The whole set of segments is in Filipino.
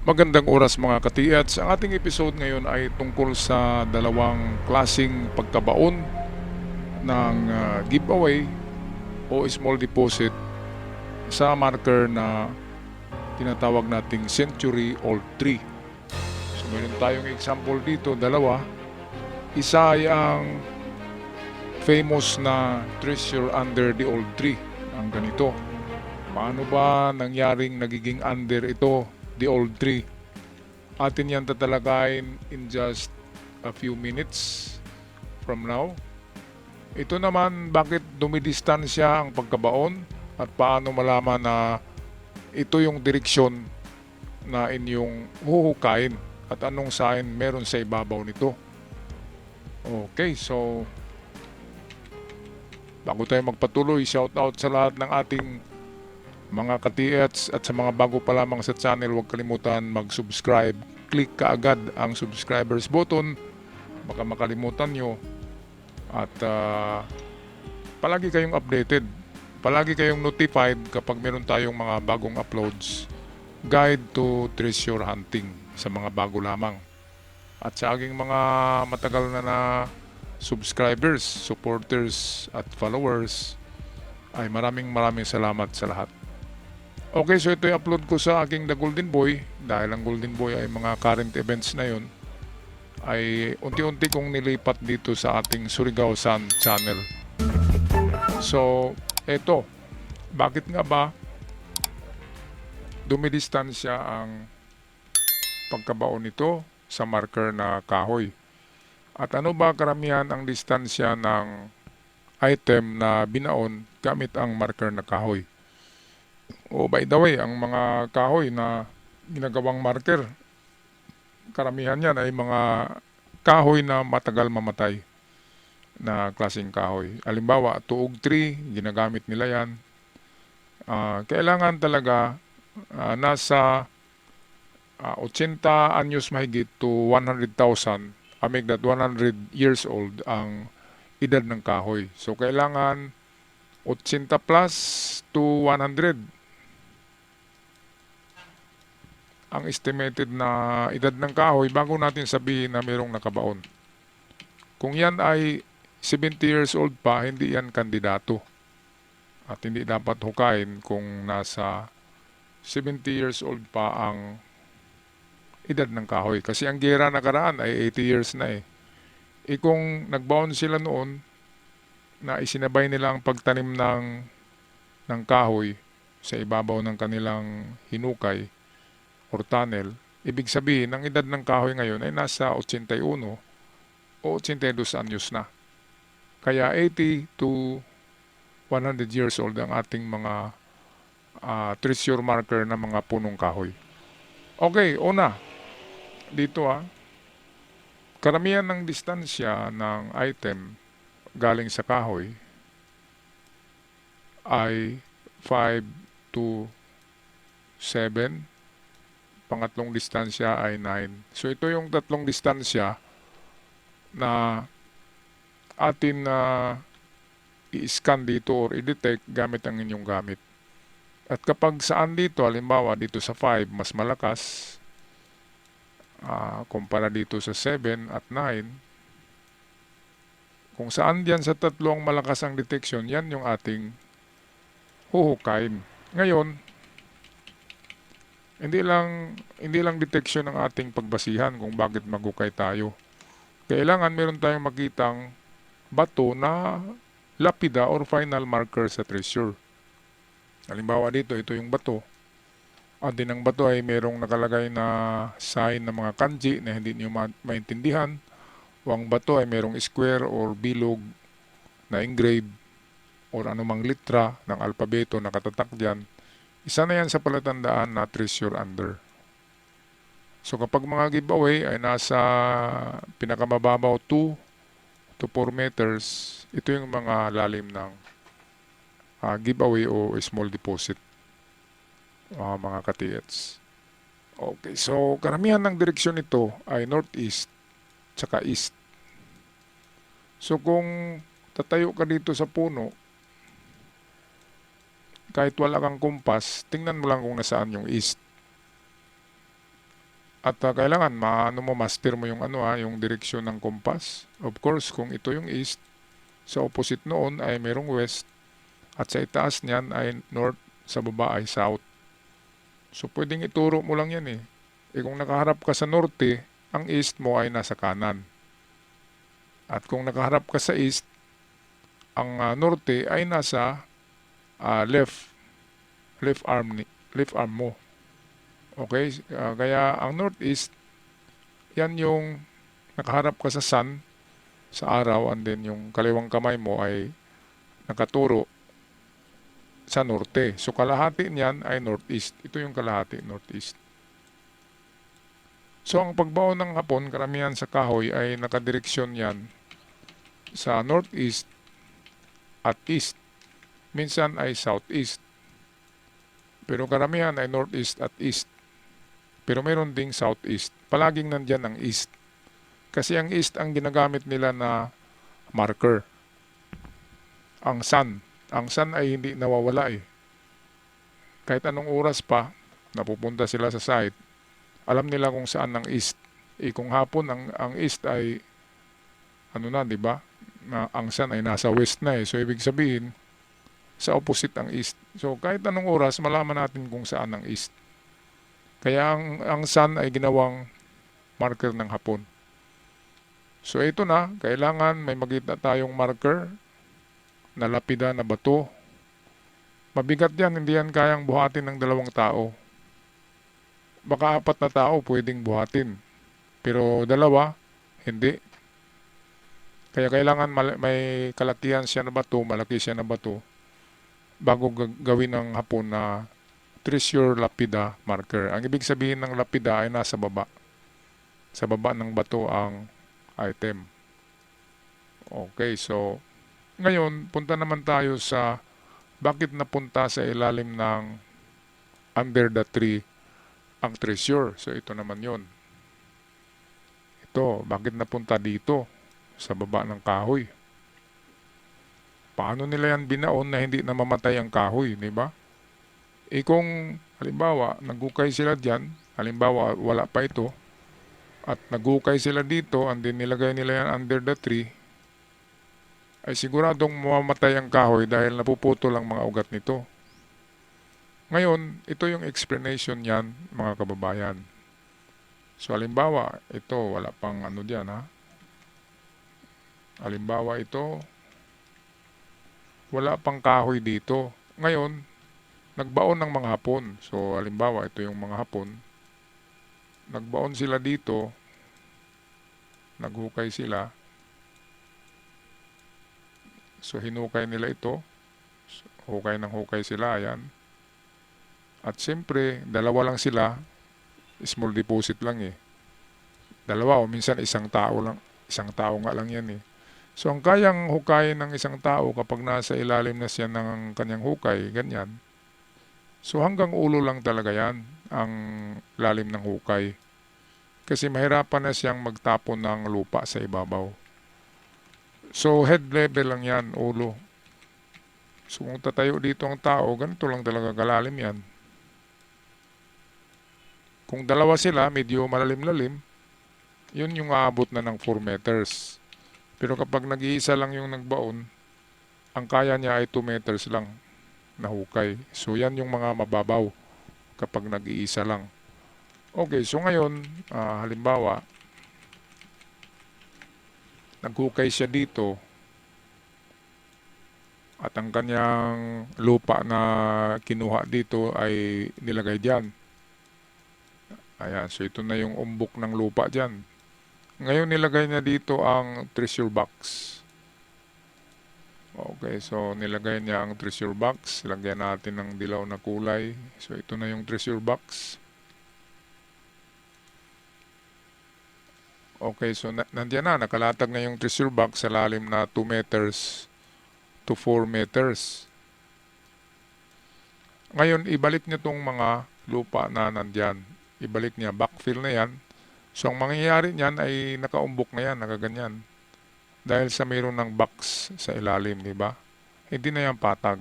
Magandang oras mga katiyats. Ang ating episode ngayon ay tungkol sa dalawang klasing pagkabaon ng giveaway o small deposit sa marker na tinatawag nating century old tree. So meron tayong example dito, dalawa. Isa ay ang famous na treasure under the old tree. Ang ganito. Paano ba nangyaring nagiging under ito, the old tree? Atin yan tatalakayin in just a few minutes from now. Ito naman, bakit dumidistansya ang pagkabaon at paano malaman na ito yung direksyon na inyong huhukayin at anong sign meron sa ibabaw nito. Okay, so bago tayo magpatuloy, shout out sa lahat ng ating mga ka-TH at sa mga bago pa lamang sa channel, huwag kalimutan mag-subscribe. Click kaagad ang subscribers button, baka makalimutan nyo. At palagi kayong updated, palagi kayong notified kapag meron tayong mga bagong uploads. Guide to treasure hunting sa mga bago lamang. At sa aking mga matagal na subscribers, supporters at followers, ay maraming salamat sa lahat. Okay, so ito yung upload ko sa aking The Golden Boy. Dahil ang Golden Boy ay mga current events na yun, ay unti-unti kong nilipat dito sa ating Surigao Sun channel. So, ito. Bakit nga ba dumidistansya ang pagkabaon nito sa marker na kahoy? At ano ba karamihan ang distansya ng item na binaon gamit ang marker na kahoy? Oh, by the way, ang mga kahoy na ginagawang marker, karamihan yan ay mga kahoy na matagal mamatay na klaseng kahoy. Halimbawa, tuog tree, ginagamit nila yan. Kailangan talaga nasa 80 anyos mahigit to 100,000, make that 100 years old ang edad ng kahoy. So, kailangan 80 plus to 100 ang estimated na edad ng kahoy bago natin sabihin na mayroong nakabaon. Kung yan ay 70 years old pa, hindi yan kandidato. At hindi dapat hukayin kung nasa 70 years old pa ang edad ng kahoy. Kasi ang gera nakaraan ay 80 years na eh. Kung nagbaon sila noon na isinabay nila ang pagtanim ng kahoy sa ibabaw ng kanilang hinukay or tunnel, ibig sabihin, ang edad ng kahoy ngayon ay nasa 81 o 82 anyos na. Kaya 80 to 100 years old ang ating mga treasure marker na mga punong kahoy. Okay, una, dito karamihan ng distansya ng item galing sa kahoy ay 5 to 7. Pangatlong distansya ay 9. So ito yung tatlong distansya na atin na i-scan dito or i-detect gamit ang inyong gamit. At kapag saan dito, halimbawa dito sa 5 mas malakas kumpara dito sa 7 at 9, kung saan diyan sa tatlong malakas ang detection, yan yung ating huhukayin. Ngayon, hindi lang detection ng ating pagbasihan kung bakit maghukay tayo. Kailangan meron tayong makitang bato na lapida or final marker sa treasure. Halimbawa dito, ito yung bato. At din ang bato ay merong nakalagay na sign ng mga kanji na hindi niyo maintindihan. O ang bato ay merong square or bilog na engrave or anumang litra ng alpabeto na katatak dyan. Isa na yan sa palatandaan na treasure under. So kapag mga giveaway ay nasa pinakamababaw 2 to 4 meters, ito yung mga lalim ng giveaway o small deposit, mga ka-TH. Okay, so karamihan ng direksyon nito ay northeast tsaka east. So kung tatayo ka dito sa puno, kahit wala kang kumpas, tingnan mo lang kung nasaan yung east. At kailangan master mo yung yung direksyon ng compass. Of course, kung ito yung east, sa opposite noon ay merong west, at sa itaas niyan ay north, sa baba ay south. So pwedeng ituro mo lang yan eh. Kung nakaharap ka sa norte, ang east mo ay nasa kanan. At kung nakaharap ka sa east, ang norte ay nasa left, left arm mo. Okay? Kaya ang northeast, yan yung nakaharap ka sa sun, sa araw, and then yung kaliwang kamay mo ay nakaturo sa norte. So kalahati niyan ay northeast. Ito yung kalahati, northeast. So ang pagbaon ng hapon, karamihan sa kahoy ay nakadireksyon yan sa northeast at east. Minsan ay southeast. Pero karamihan ay northeast at east. Pero meron ding southeast. Palaging nandyan ang east. Kasi ang east ang ginagamit nila na marker. Ang sun ay hindi nawawala eh. Kahit anong oras pa, napupunta sila sa site, alam nila kung saan ang east. Kung hapon ang east ay di ba? Na ang sun ay nasa west na eh. So ibig sabihin, sa opposite ang east. So kahit anong oras, malaman natin kung saan ang east. Kaya ang sun ay ginawang marker ng hapon. So ito na, kailangan may makita tayong marker na lapida na bato. Mabigat yan, hindi yan kayang buhatin ng 2 tao. Baka 4 na tao pwedeng buhatin. Pero 2, hindi. Kaya kailangan may kalakihan siya na bato, malaki siya na bato, bago gawin ng hapon na treasure lapida marker. Ang ibig sabihin ng lapida ay nasa baba. Sa baba ng bato ang item. Okay, so ngayon, punta naman tayo sa bakit napunta sa ilalim ng under the tree ang treasure. So ito naman yon. Ito, bakit napunta dito sa baba ng kahoy? Paano nila yan binaon na hindi namamatay ang kahoy, di ba? Kung halimbawa, nagukay sila dyan, halimbawa wala pa ito, at nagukay sila dito, and then nilagay nila yan under the tree, ay siguradong mamamatay ang kahoy dahil napuputo lang mga ugat nito. Ngayon, ito yung explanation niyan, mga kababayan. So, halimbawa, ito, wala pang dyan, ha? Halimbawa, ito, wala pang kahoy dito. Ngayon, nagbaon ng mga hapon. So, halimbawa, ito yung mga hapon. Nagbaon sila dito, naghukay sila. So, hinukay nila ito. Hukay ng hukay sila, ayan. At siyempre, 2 lang sila. Small deposit lang eh. 2 o minsan isang tao lang. Isang tao nga lang yan eh. So, ang kayang hukayin ng isang tao kapag nasa ilalim na siya ng kanyang hukay, ganyan. So, hanggang ulo lang talaga yan, ang lalim ng hukay. Kasi mahirapan na siyang magtapon ng lupa sa ibabaw. So, head level lang yan, ulo. So, kung tatayo dito ang tao, ganito lang talaga kalalim yan. Kung 2 sila, medyo malalim-lalim, yun yung aabot na ng 4 meters. Pero kapag nag-iisa lang yung nagbaon, ang kaya niya ay 2 meters lang na hukay. So, yan yung mga mababaw kapag nag-iisa lang. Okay, so ngayon, halimbawa, naghukay siya dito at ang kanyang lupa na kinuha dito ay nilagay dyan. Ayan, so ito na yung umbok ng lupa dyan. Ngayon nilagay niya dito ang treasure box. Okay, so nilagay niya ang treasure box. Lagyan natin ng dilaw na kulay. So ito na yung treasure box. Okay, so nandiyan na, nakalatag na yung treasure box sa lalim na 2 meters to 4 meters. Ngayon, ibalik niya tong mga lupa na nandyan. Ibalik niya, backfill na yan. So, ang mangyayari niyan ay nakaumbok na yan, nakaganyan. Dahil sa mayroon ng box sa ilalim, di ba? Hindi na yan patag.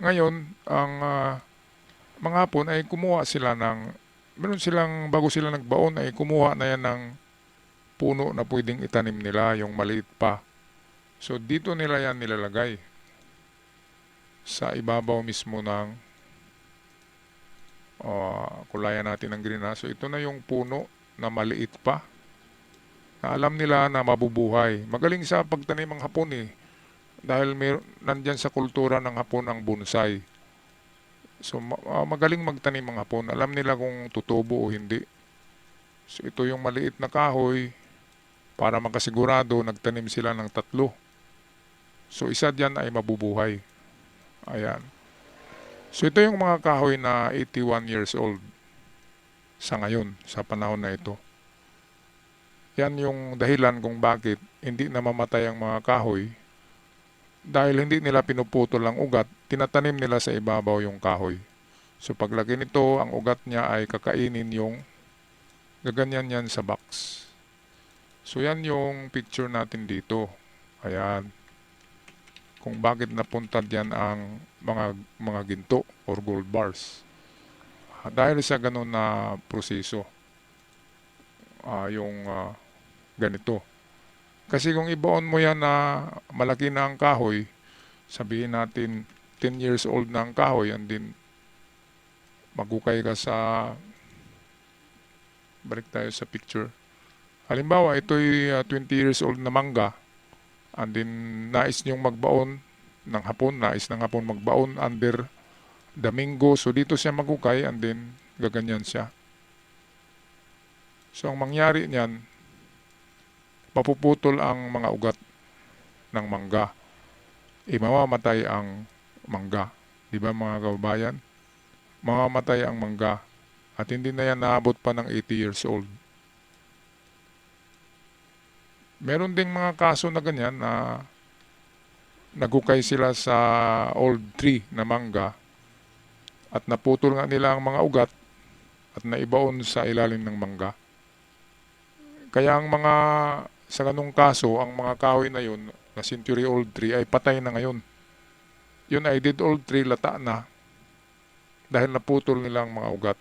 Ngayon, ang mga hapon ay kumuha sila ng, meron silang, bago sila nagbaon ay kumuha na yan ng puno na pwedeng itanim nila, yung maliit pa. So dito nila yan nilalagay sa ibabaw mismo ng kulayan natin ng greenhouse. So ito na yung puno na maliit pa, na alam nila na mabubuhay. Magaling sa pagtanim ang Hapon dahil nandyan sa kultura ng Hapon ang bonsai. So magaling magtanim ang Hapon. Alam nila kung tutubo o hindi. So ito yung maliit na kahoy. Para makasigurado, nagtanim sila ng 3. So isa dyan ay mabubuhay. Ayan. So ito yung mga kahoy na 81 years old sa ngayon, sa panahon na ito. Yan yung dahilan kung bakit hindi namamatay ang mga kahoy. Dahil hindi nila pinuputol ang ugat, tinatanim nila sa ibabaw yung kahoy. So paglaki nito, ang ugat niya ay kakainin yung gaganyan yan sa box. So yan yung picture natin dito. Ayan. Kung bakit napunta diyan ang mga ginto or gold bars. Dahil sa ganun na proseso. Ganito. Kasi kung ibaon mo yan na malaki na ang kahoy, sabihin natin 10 years old na ang kahoy, and then magukay ka sa, balik tayo sa picture. Halimbawa, ito'y 20 years old na mangga, and then nais niyong magbaon ng Hapon, nais ng Hapon magbaon under the mango. So dito siya magukay, and then gaganyan siya. So ang mangyari niyan, mapuputol ang mga ugat ng mangga. Mamamatay ang mangga. Di ba mga kababayan? Mamamatay ang mangga. At hindi na yan naabot pa ng 80 years old. Meron ding mga kaso na ganyan na nagukay sila sa old tree na mangga at naputol nga nila ang mga ugat at naibaon sa ilalim ng mangga. Kaya ang mga, sa ganung kaso, ang mga kahoy na yun, na century-old tree, ay patay na ngayon. Yun ay dead-old tree, lata na, dahil naputol nila ang mga ugat.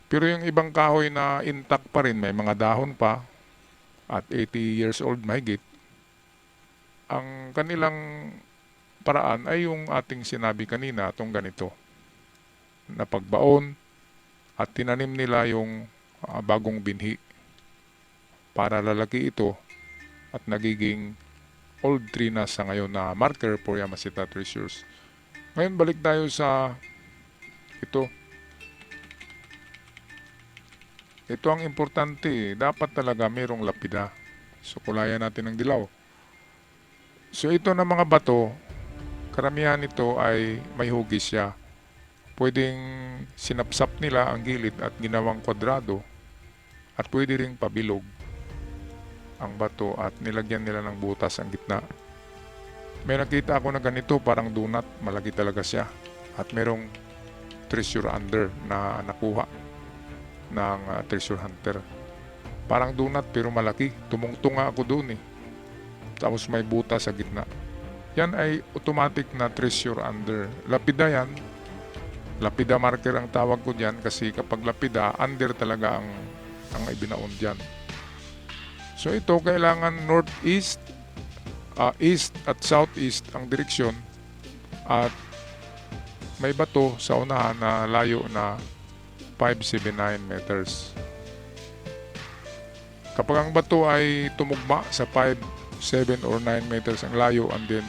Pero yung ibang kahoy na intact pa rin, may mga dahon pa, at 80 years old mahigit, ang kanilang paraan ay yung ating sinabi kanina, itong ganito, na pagbaon, at tinanim nila yung bagong binhi, para lalaki ito at nagiging old tree na sa ngayon na marker for Yamashita Treasures. Ngayon balik tayo sa ito. Ito ang importante. Dapat talaga mayroong lapida. So kulayan natin ng dilaw. So ito na mga bato, karamihan nito ay may hugis siya. Pwedeng sinapsap nila ang gilid at ginawang kwadrado, at pwede ring pabilog ang bato at nilagyan nila ng butas ang gitna. May nakita ako na ganito, parang donut, malaki talaga siya. At merong treasure under na nakuha ng treasure hunter. Parang donut pero malaki. Tumungtong ako doon Tapos may butas sa gitna. Yan ay automatic na treasure under. Lapida yan. Lapida marker ang tawag ko dyan kasi kapag lapida, under talaga ang ibinaon dyan. So ito, kailangan northeast, east at southeast ang direksyon, at may bato sa unahan na layo na 579 meters. Kapag ang bato ay tumugma sa 5, 7 or 9 meters ang layo, and then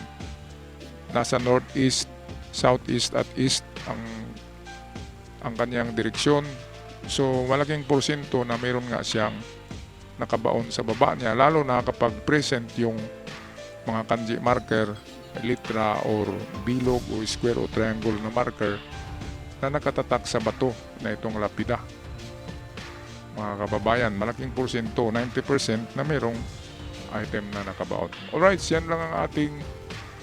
nasa northeast, southeast at east ang kanyang direksyon, so malaking porsyento na mayroon nga siyang nakabaon sa baba niya, lalo na kapag present yung mga kanji marker, litra or bilog o square o triangle na marker na nakatatak sa bato na itong lapida. Mga kababayan, malaking porsyento, 90% na mayroong item na nakabaon. Alright, yan lang ang ating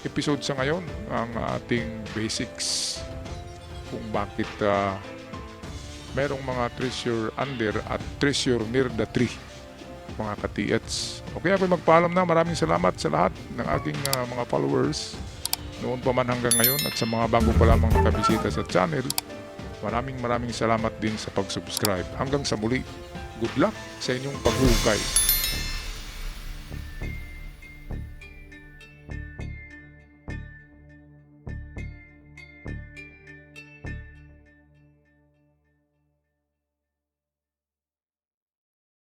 episode sa ngayon, ang ating basics kung bakit mayroong mga treasure under at treasure near the tree, mga ka-TH. Okay, ako magpaalam na. Maraming salamat sa lahat ng aking mga followers noon pa man hanggang ngayon, at sa mga bago pa lamang nakabisita sa channel, Maraming salamat din sa pag-subscribe. Hanggang sa muli, good luck sa inyong paghuhukay.